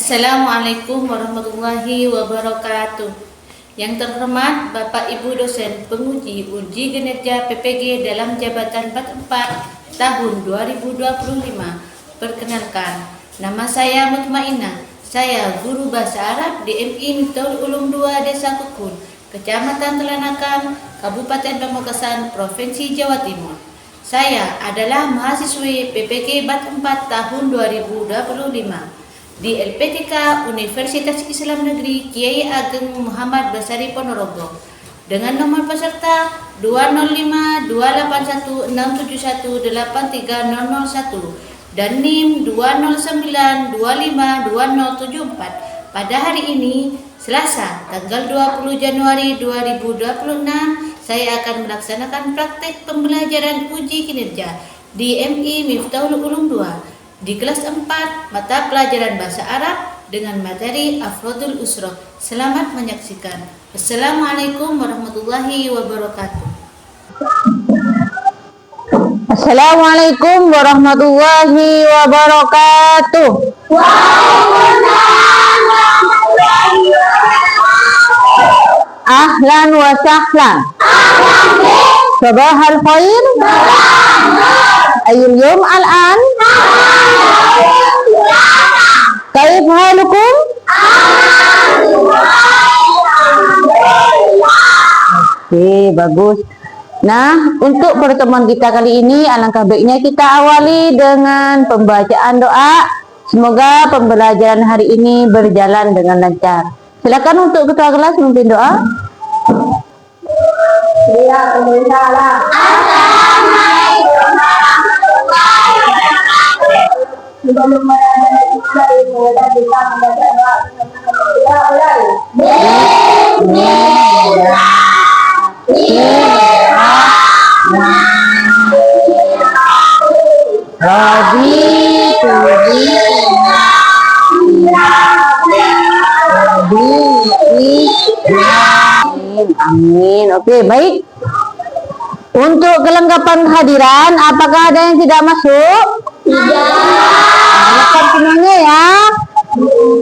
Assalamualaikum warahmatullahi wabarakatuh. Yang terhormat Bapak Ibu dosen penguji uji kinerja PPG dalam jabatan 44 tahun 2025. Perkenalkan, nama saya Mutmainah. Saya guru bahasa Arab di MI Miftahul Ulum 2 Desa Kukun, Kecamatan Telanakan, Kabupaten Pamekasan, Provinsi Jawa Timur. Saya adalah mahasiswi PPG Bat 4 tahun 2025 di LPTK Universitas Islam Negeri Kiai Ageng Muhammad Basari Ponorogo dengan nomor peserta 205271671830001 dan NIM 209252074. Pada hari ini, Selasa, tanggal 20 Januari 2026, saya akan melaksanakan praktek pembelajaran uji kinerja di MI Miftahul Ulum 2 di kelas 4 mata pelajaran bahasa Arab dengan materi Afrodul Usroh. Selamat menyaksikan. Assalamualaikum warahmatullahi wabarakatuh. Assalamualaikum warahmatullahi wabarakatuh. Waalaikumsalam warahmatullahi wabarakatuh. Ahlan wa sahlan. Sabahal khair. Ayul yawm al-an. Kaif halukum? Oke, bagus. Nah, untuk pertemuan kita kali ini, alangkah baiknya kita awali dengan pembacaan doa. Semoga pembelajaran hari ini berjalan dengan lancar. Silakan untuk ketua kelas memimpin doa. Ya, Assalamualaikum Amin. Oke, baik. Untuk kelengkapan kehadiran, apakah ada yang tidak masuk? Tidak. Lengkap semuanya ya.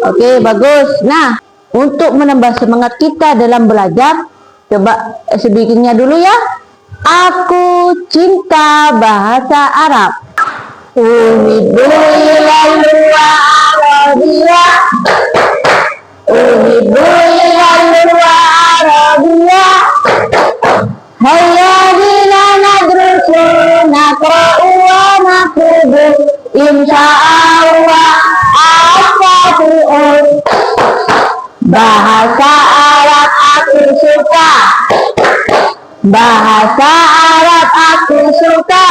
Oke, bagus. Nah, untuk menambah semangat kita dalam belajar, coba sedikitnya dulu ya. Aku cinta bahasa Arab. Uhibbu ilallah Arabia. Uhibbu ilallah Arabia. Hayya bina nadrusu naqra'u wa naktubu insyaallah astaghfirullah. Bahasa Arab aku suka. Bahasa Arab aku suka.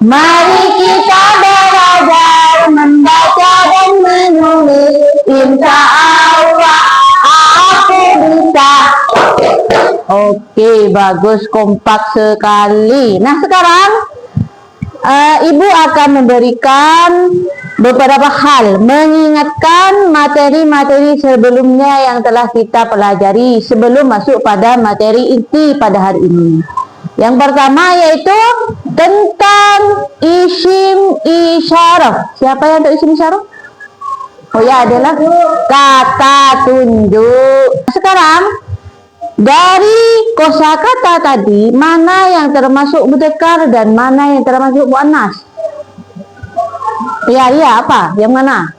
Mari kita belajar membaca dan menulis. Insyaallah aku bisa. Oke, bagus, kompak sekali. Nah, sekarang Ibu akan memberikan beberapa hal, mengingatkan materi-materi sebelumnya yang telah kita pelajari sebelum masuk pada materi inti pada hari ini. Yang pertama yaitu tentang isim isyarah. Siapa yang tahu isim isyarah? Oh ya, adalah kata tunjuk. Sekarang dari kosakata tadi, mana yang termasuk mudzakkar dan mana yang termasuk muannas? Ya, apa? Yang mana?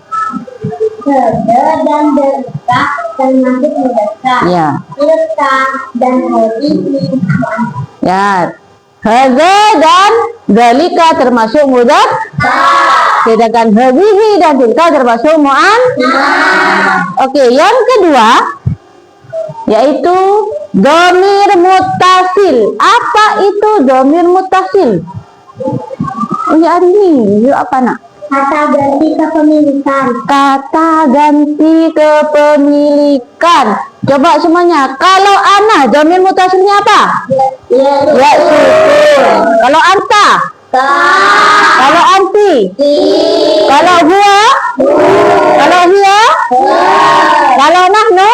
Hada dan delta termasuk mudzakkar. Ya. Delta dan hadhi. Ya. Hada dan dalika termasuk mudzakkar. Sedangkan hadhihi dan tilka termasuk muannas. Oke, yang kedua yaitu dhamir muttasil. Apa itu dhamir muttasil? Oh ya, hari ini yuk apa nak? Kata ganti kepemilikan. Kata ganti kepemilikan. Coba semuanya. Kalau ana dhamir muttasilnya apa? Ya sukun. Kalau anta? Ta. Kalau anti? Ti. Kalau huwa? Kalau hiya? Kalau nahnu?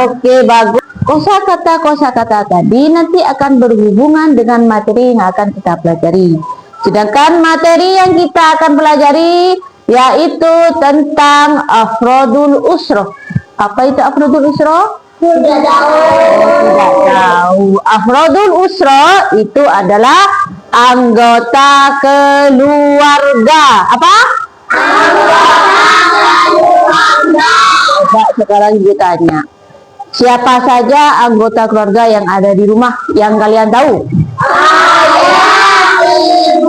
Oke, bagus. Kosakata tadi nanti akan berhubungan dengan materi yang akan kita pelajari. Sedangkan materi yang kita akan pelajari yaitu tentang afrodul usroh. Apa itu afrodul usroh? Tidak tahu. Tidak tahu. Afrodul usroh itu adalah anggota keluarga. Apa? Coba sekarang ibu tanya, siapa saja anggota keluarga yang ada di rumah yang kalian tahu? Ayah, ibu,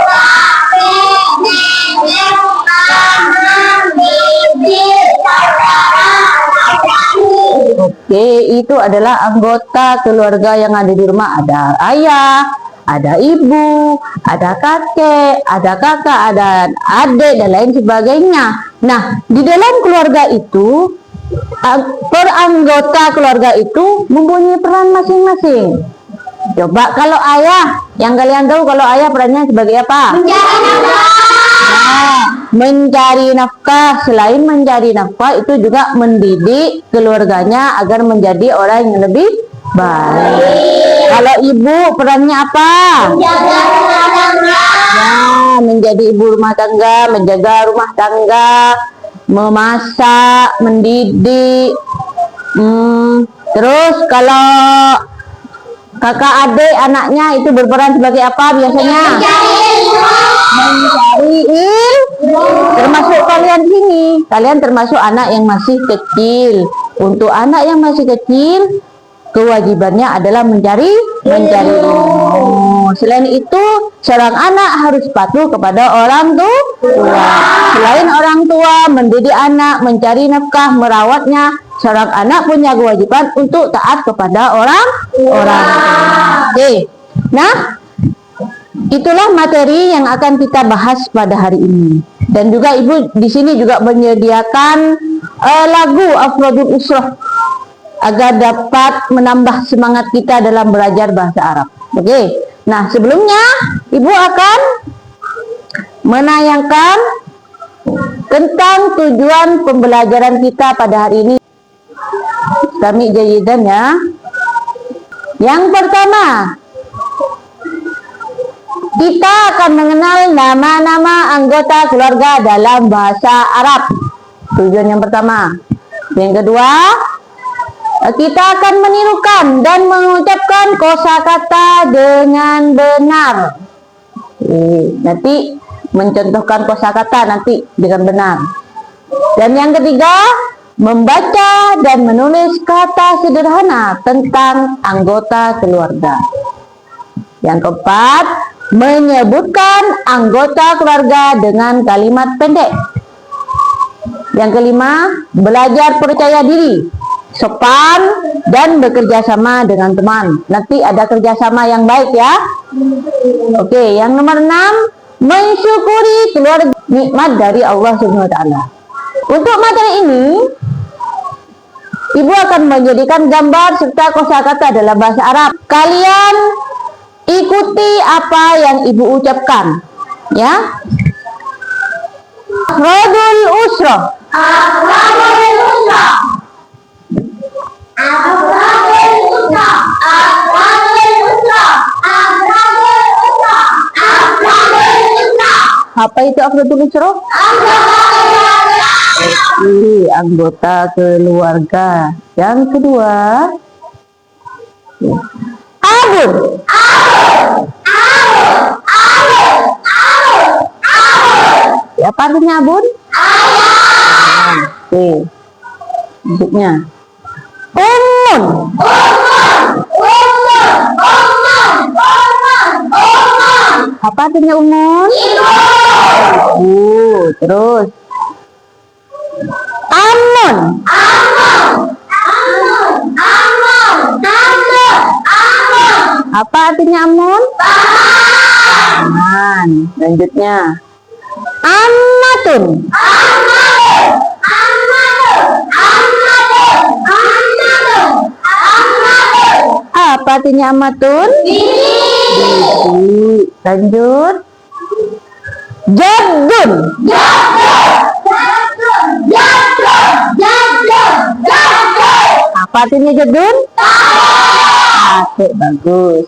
kakek, nenek, paman, bibi, saudara, saudari. Oke, itu adalah anggota keluarga yang ada di rumah. Ada ayah, ada ibu, ada kakek, ada kakak, ada adik, dan lain sebagainya. Nah, di dalam keluarga itu, per anggota keluarga itu mempunyai peran masing-masing. Coba kalau ayah, yang kalian tahu kalau ayah perannya sebagai apa? Mencari nafkah. Selain mencari nafkah, itu juga mendidik keluarganya agar menjadi orang yang lebih baik. Kalau ibu perannya apa? Menjaga rumah tangga. Ya, menjadi ibu rumah tangga, menjaga rumah tangga, memasak, mendidik. Terus kalau kakak adik anaknya itu berperan sebagai apa biasanya? Mencari ilmu. Termasuk kalian sini, kalian termasuk anak yang masih kecil. Untuk anak yang masih kecil, kewajibannya adalah mencari ilmu. Selain itu, seorang anak harus patuh kepada orang tua. Selain orang tua mendidik anak, mencari nafkah, merawatnya, seorang anak punya kewajiban untuk taat kepada orang tua. Oke. Nah, itulah materi yang akan kita bahas pada hari ini. Dan juga ibu di sini juga menyediakan lagu Afrodul Usroh agar dapat menambah semangat kita dalam belajar bahasa Arab. Oke. Nah, sebelumnya ibu akan menayangkan tentang tujuan pembelajaran kita pada hari ini. Kami jayidan ya. Yang pertama, kita akan mengenal nama-nama anggota keluarga dalam bahasa Arab. Tujuan yang pertama. Yang kedua, kita akan menirukan dan mengucapkan kosakata dengan benar. Nanti mencontohkan kosakata nanti dengan benar. Dan yang ketiga, membaca dan menulis kata sederhana tentang anggota keluarga. Yang keempat, menyebutkan anggota keluarga dengan kalimat pendek. Yang kelima, belajar percaya diri, sopan, dan bekerja sama dengan teman. Nanti ada kerjasama yang baik ya. Oke, yang nomor 6, mensyukuri keluarga nikmat dari Allah Subhanahu wa taala. Untuk materi ini, ibu akan menjadikan gambar serta kosakata dalam bahasa Arab. Kalian ikuti apa yang ibu ucapkan, ya. Afrodul usroh. Afrodul usroh. Afrodul usroh. Afrodul usroh. Afrodul usroh. Afrodul usroh. Apa itu afrodul usroh? Anggota keluarga. Yang kedua, abun. Apa artinya abun? Oke. Bentuknya. Umun. Apa artinya umun? Terus. Amun. Apa artinya amun? Paman. Lanjutnya. Amatun. Apa artinya amatun? Bibi. Lanjut. Jaddun. Apa artinya jaddun? Oke, bagus.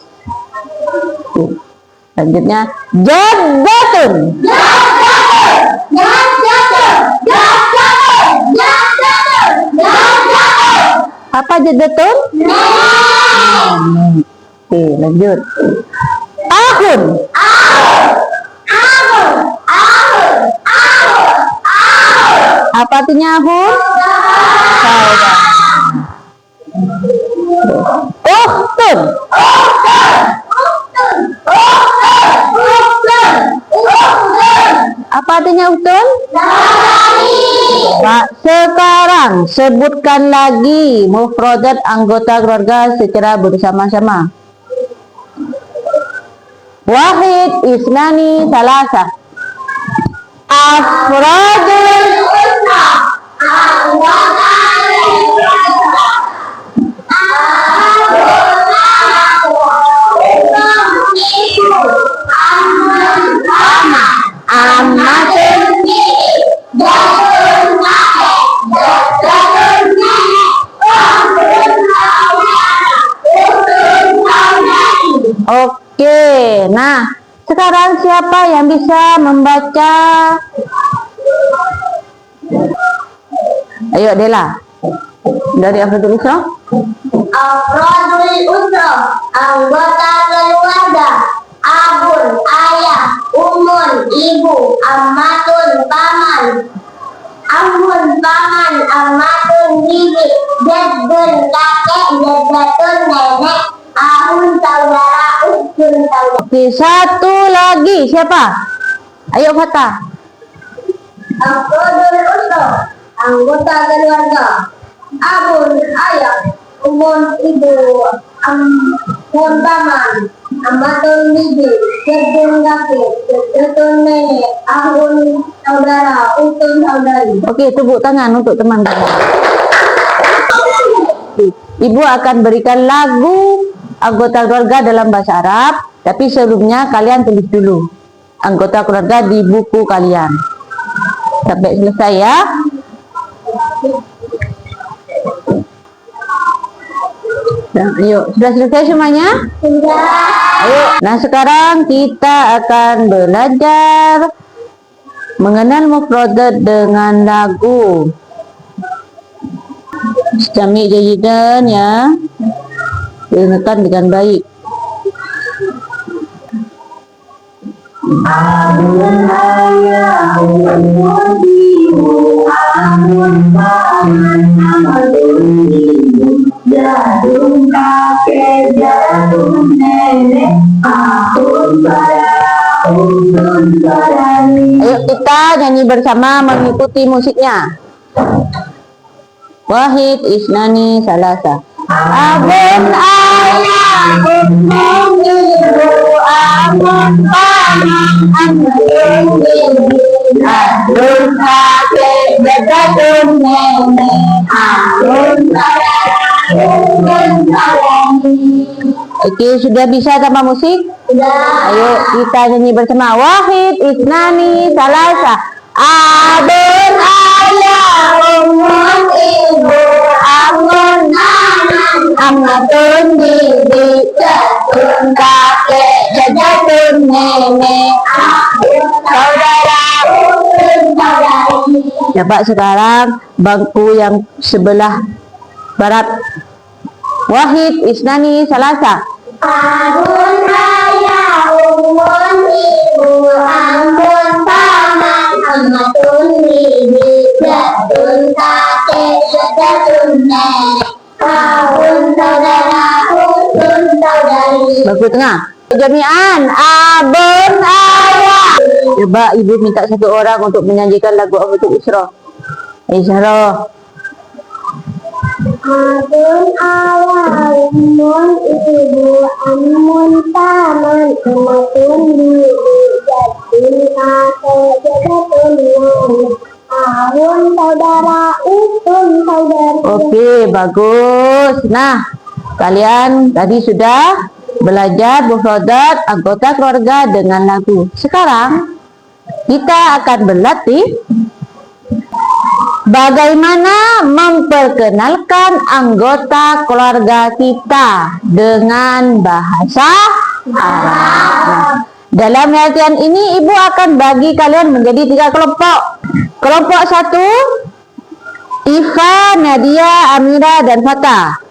Lanjutnya jaddatun. jaddatun? Oke, lanjut. Ahun. Apa artinya ahun? Saudara. Ukhtun. Apa artinya ukhtun? Pak, sekarang sebutkan lagi mufradat anggota keluarga secara bersama-sama. Wahid, isnani, salasa. Afradul Oke, nah sekarang siapa yang bisa membaca? Ayo Dela, dari Afradul Usra. Afradul usra, anggota keluarga, abun, ayah, umun, ibu, ammatun, paman, amun, paman, ammatun, bibi, jaddun, kakek, jaddatun, nenek, ahun, saudara, ukhtun, saudara. Oke, satu lagi siapa? Ayo Fatah. Afradul usra, anggota keluarga, abun, ayah, umun, ibu, amun, paman, ammatun, bibi, jaddun, kakek, jaddatun, nenek, ahun, saudara, ukhtun, saudari. Oke, tepuk tangan untuk teman-teman. Ibu akan berikan lagu anggota keluarga dalam bahasa Arab, tapi sebelumnya kalian tulis dulu anggota keluarga di buku kalian sampai selesai ya. Nah, ayo, sudah selesai semuanya? Ayo. Nah, sekarang kita akan belajar mengenal mufradat dengan lagu. Istami' jayidan ya. Dengarkan dengan baik. Amun ayah, umun ibu, amun paman, amun ibu, jadun kakek, jadun nenek, ahun saudara, ukhtun saudari. Ayo kita nyanyi bersama mengikuti musiknya. Wahid, isnani, salasa. Abun ayah, umun ibu, amun paman, amun ibu, jadun kakek, jadun nenek, ahun saudara, ukhtun saudari. Oke, sudah bisa tanpa musik? Ayo kita nyanyi bersama. Wahid, isnani, salasa. Abun ayah, umun ibu, amun paman, ammatun bibi, jadun kakek, jadun nenek, ahun saudara, ukhtun saudari. Coba sekarang bangku yang sebelah barat. Wahid, isnani, salasa. Abun ayah, umun ibu, amun paman, ammatun bibi, jadun kakek, jadun nenek, ahun saudara, ukhtun saudari. Bangku tengah. Jami'an, abun ayah. Coba ibu minta satu orang untuk menyanyikan lagu Afradul Usra. Isyarah. Abun ayah, umun ibu, amun paman, ammatun bibi, jadun kakek, jadun nenek, ahun saudara, ukhtun saudari. Oke, bagus. Nah, kalian tadi sudah belajar mufradat anggota keluarga dengan lagu. Sekarang kita akan berlatih bagaimana memperkenalkan anggota keluarga kita dengan bahasa Arab. Nah, dalam latihan ini ibu akan bagi kalian menjadi 3 kelompok. Kelompok 1, Ifa, Nadia, Amira, dan Fatah.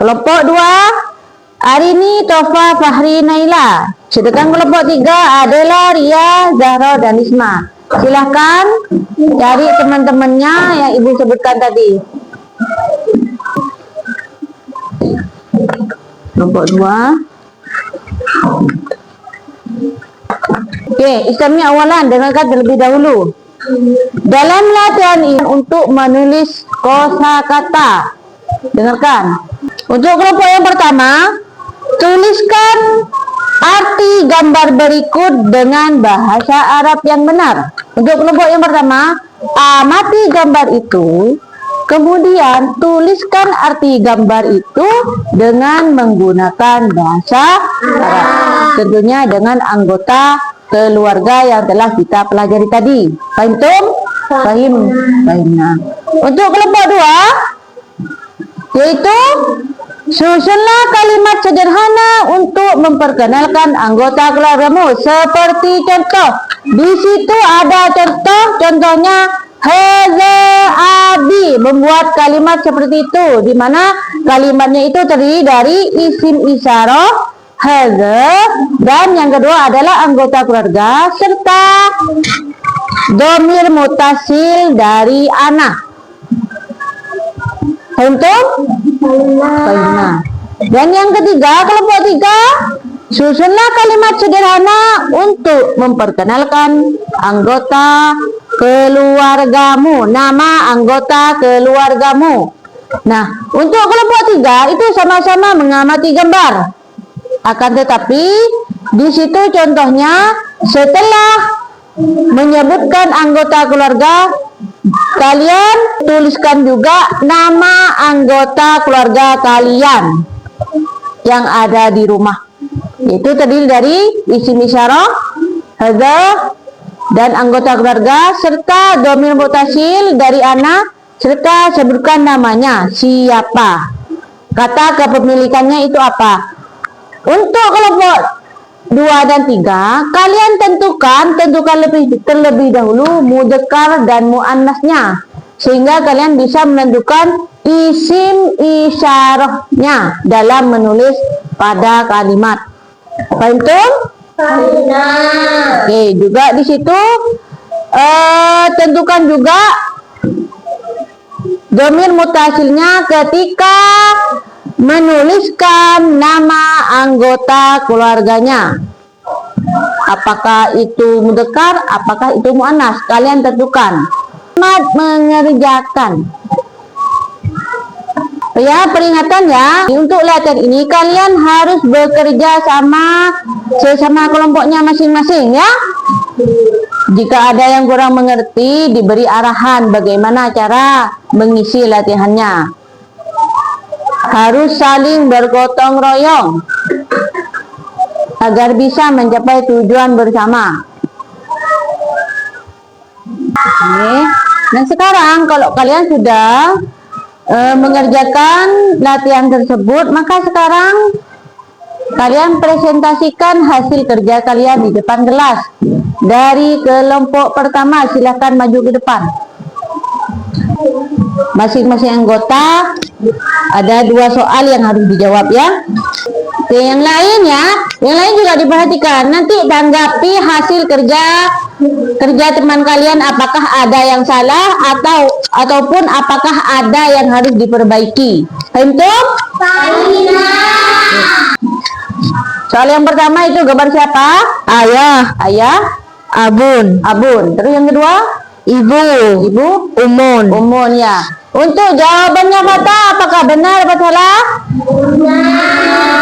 Kelompok 2, Arini, Tofa, Fahri, Naila. Sedangkan kelompok 3 adalah Ria, Zahra, dan Isma. Silahkan cari teman-temannya yang ibu sebutkan tadi. Kelompok 2. Oke, Islami awalan, dengarkan terlebih dahulu. Dalam latihan ini untuk menulis kosakata. Dengarkan. Untuk kelompok yang pertama, tuliskan arti gambar berikut dengan bahasa Arab yang benar. Untuk kelompok yang pertama, amati gambar itu, kemudian tuliskan arti gambar itu dengan menggunakan bahasa Arab. Tentunya dengan anggota keluarga yang telah kita pelajari tadi. Fahim tum? Fahim. Fahimna. Untuk kelompok 2, yaitu susunlah kalimat sederhana untuk memperkenalkan anggota keluargamu. Seperti contoh, di situ ada contohnya hadza abi, membuat kalimat seperti itu, di mana kalimatnya itu terdiri dari isim isyarah hadza, dan yang kedua adalah anggota keluarga serta dhamir mutasil dari ana. Untuk dan yang ketiga, kelompok 3, susunlah kalimat sederhana untuk memperkenalkan anggota keluargamu, nama anggota keluargamu. Nah, untuk kelompok 3 itu sama-sama mengamati gambar. Akan tetapi di situ contohnya setelah menyebutkan anggota keluarga, kalian tuliskan juga nama anggota keluarga kalian yang ada di rumah. Itu terdiri dari isim isyarah, hadza, dan anggota keluarga serta dhamir mutasil dari ana, serta sebutkan namanya siapa. Kata kepemilikannya itu apa. Untuk kelompok 2 dan 3, kalian tentukan terlebih dahulu mudzakkar dan muannasnya, sehingga kalian bisa menentukan isim isyarahnya dalam menulis pada kalimat. Paham tuh? Oke, juga di situ tentukan juga dhamir mutasilnya ketika menuliskan nama anggota keluarganya. Apakah itu mudzakkar, apakah itu muannas, kalian tentukan. Mengerjakan. Ya, peringatan ya, untuk latihan ini kalian harus bekerja sesama kelompoknya masing-masing ya. Jika ada yang kurang mengerti, diberi arahan bagaimana cara mengisi latihannya. Harus saling bergotong royong agar bisa mencapai tujuan bersama. Oke. Nah, sekarang kalau kalian sudah mengerjakan latihan tersebut, maka sekarang kalian presentasikan hasil kerja kalian di depan kelas. Dari kelompok pertama, silahkan maju ke depan. Masing-masing anggota ada 2 soal yang harus dijawab ya. Oke, yang lain juga diperhatikan. Nanti tanggapi hasil kerja teman kalian, apakah ada yang salah ataupun apakah ada yang harus diperbaiki. Paham tuh? Soal yang pertama itu gambar siapa? Ayah. Abun. Terus yang kedua? Ibu. Umun ya. Untuk jawabannya kata, apakah benar atau salah?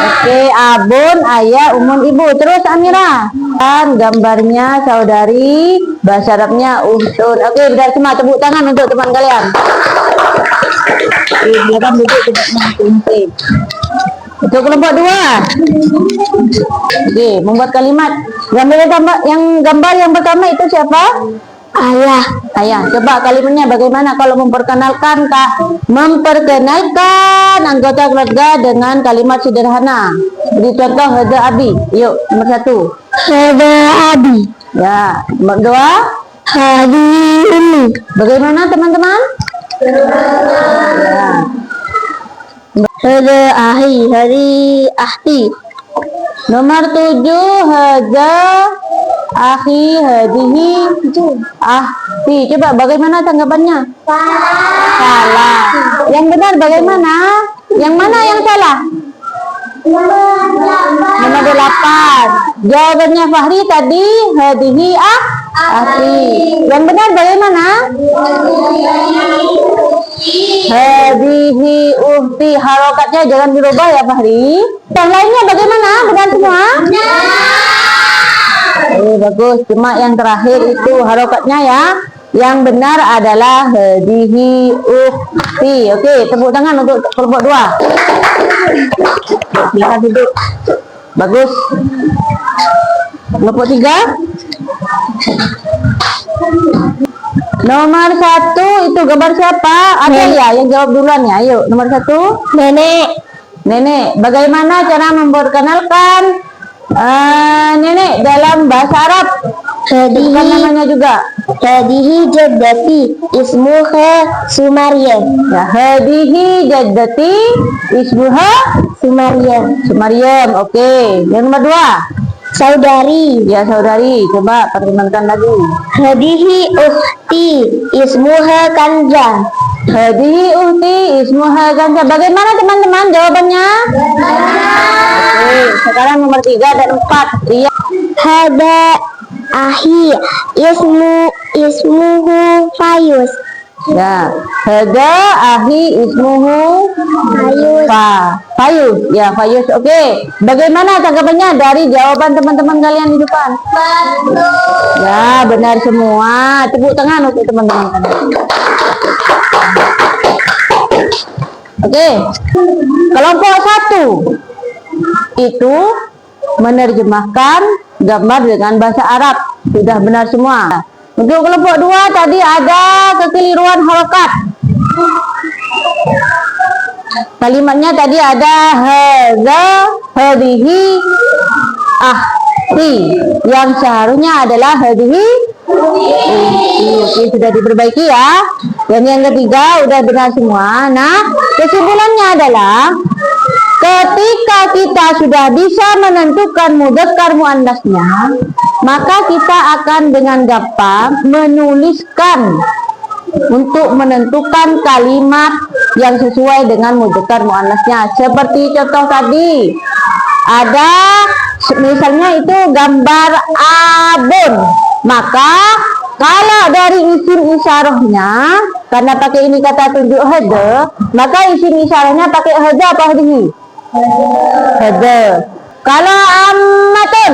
Oke, abun, ayah, umun, ibu. Terus Amira, kan gambarnya saudari, bahasa Arabnya uhtun. Oke, benar semua, tepuk tangan untuk teman kalian. Oke, silakan duduk nanti. Untuk kelompok 2. Oke, membuat kalimat. Gambar yang pertama itu siapa? Ayah. Coba kalimatnya bagaimana kalau memperkenalkan anggota keluarga dengan kalimat sederhana. Beri contoh hadza abi. Yuk, nomor 1. Hadza abi. Ya, nomor 2. Hadi ummi. Bagaimana teman-teman? Ya. Hada ahi, hari ahti. Nomor 7, hada akhi, hadihi ahti. Coba bagaimana tanggapannya? Salah. Yang benar bagaimana? Yang mana yang salah? Nomor 8. Jawabannya Fahri tadi hadihi ahti. Yang benar bagaimana? Hadihi uhti. Harokatnya jangan dirubah ya Fahri. Yang lainnya bagaimana? Benar semua? Bagus. Cuma yang terakhir itu harokatnya ya. Yang benar adalah hadihi uhti. Oke, tepuk tangan untuk kelompok 2. Silakan duduk. Bagus. Kelompok 3. Nomor 1 itu gambar siapa? Ada ya yang jawab duluan ya. Ayo, nomor 1. Nenek. Nenek. Bagaimana cara memperkenalkan nenek dalam bahasa Arab? Sebutkan namanya juga. Hadihi jaddati ismuha Sumaryam. Ya, hadihi jaddati ismuha Sumaryam. Sumaryam. Oke. Yang nomor 2. Saudari. Ya, saudari. Coba perkenalkan lagi. Hadihi ukhti ismuha Kanja. Hadihi uhti ismuha Kanja. Bagaimana teman-teman jawabannya? Oke, sekarang nomor 3 dan 4. Iya. Hada ahi ismuhu Fayus. Ya, hada ahi ismuhu Fayus. Ya, Fayus. Oke. Bagaimana tanggapannya dari jawaban teman-teman kalian di depan? Ya, benar semua. Tepuk tangan untuk teman-teman kalian. Oke. Kelompok 1 itu menerjemahkan gambar dengan bahasa Arab. Sudah benar semua. Untuk kelompok 2 tadi ada kekeliruan harokat. Kalimatnya tadi ada hadza, hadihi, ahti. Yang seharusnya adalah hadihi. Oke, sudah diperbaiki ya. Dan yang ketiga udah benar semua. Nah, kesimpulannya adalah ketika kita sudah bisa menentukan mudzakkar muannasnya, maka kita akan dengan gampang menuliskan untuk menentukan kalimat yang sesuai dengan mudzakkar muannasnya. Seperti contoh tadi, ada misalnya itu gambar abun, maka kalau dari isim isyarahnya, karena pakai ini kata tunjuk hada, maka isim isyarahnya pakai hada apa hadihi? Hada. Kalau ammatun,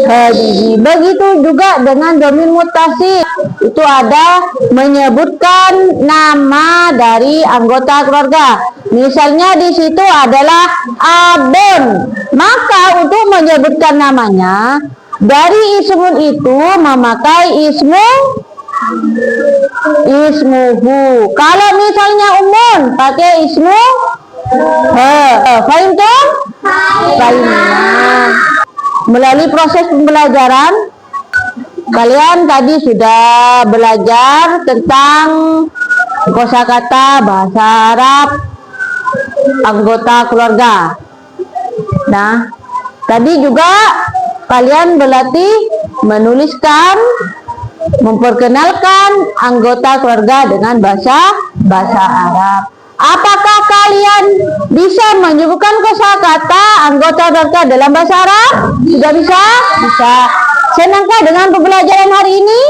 hadihi. Begitu juga dengan dhamir muttasil, itu ada menyebutkan nama dari anggota keluarga. Misalnya di situ adalah abun, maka untuk menyebutkan namanya dari ismun itu memakai ismuhu. Kalau misalnya umun pakai ismu fahim tuh? Melalui proses pembelajaran, kalian tadi sudah belajar tentang kosakata bahasa Arab anggota keluarga. Nah, tadi juga kalian berlatih menuliskan, memperkenalkan anggota keluarga dengan bahasa Arab. Apakah kalian bisa menyebutkan kosakata anggota keluarga dalam bahasa Arab? Sudah bisa? Bisa. Senangkah dengan pembelajaran hari ini?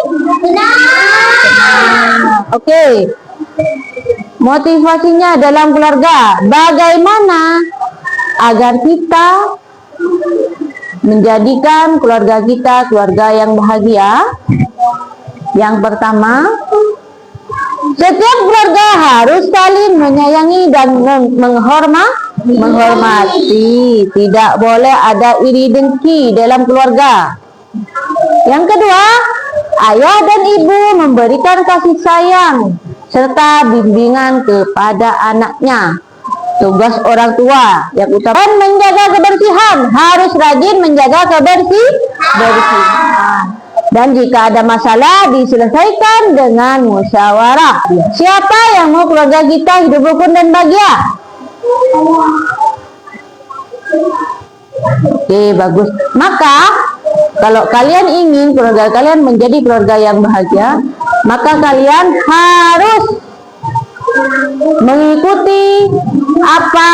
Oke. Motivasinya dalam keluarga, bagaimana agar kita menjadikan keluarga kita keluarga yang bahagia? Yang pertama, setiap keluarga harus saling menyayangi dan menghormati. Tidak boleh ada iri dengki dalam keluarga. Yang kedua, ayah dan ibu memberikan kasih sayang serta bimbingan kepada anaknya. Tugas orang tua yang utama menjaga kebersihan, harus rajin menjaga kebersihan. Dan jika ada masalah diselesaikan dengan musyawarah. Siapa yang mau keluarga kita hidup rukun dan bahagia? Oke, bagus. Maka kalau kalian ingin keluarga kalian menjadi keluarga yang bahagia, maka kalian harus mengikuti apa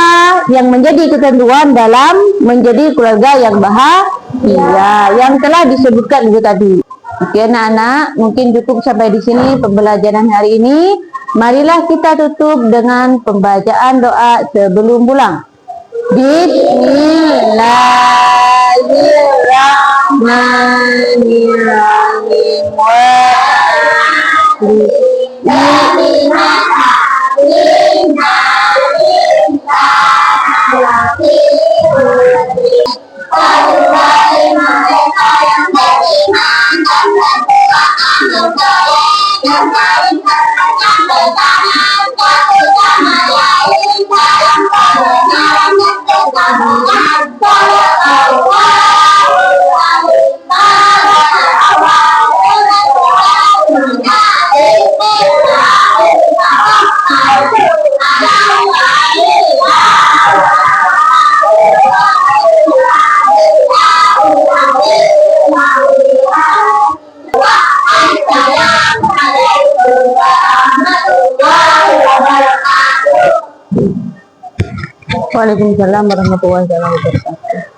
yang menjadi ketentuan dalam menjadi keluarga yang bahagia yang telah disebutkan itu tadi. Oke anak-anak, mungkin cukup sampai di sini pembelajaran hari ini. Marilah kita tutup dengan pembacaan doa sebelum pulang. Waalaikumsalam warahmatullahi wabarakatuh.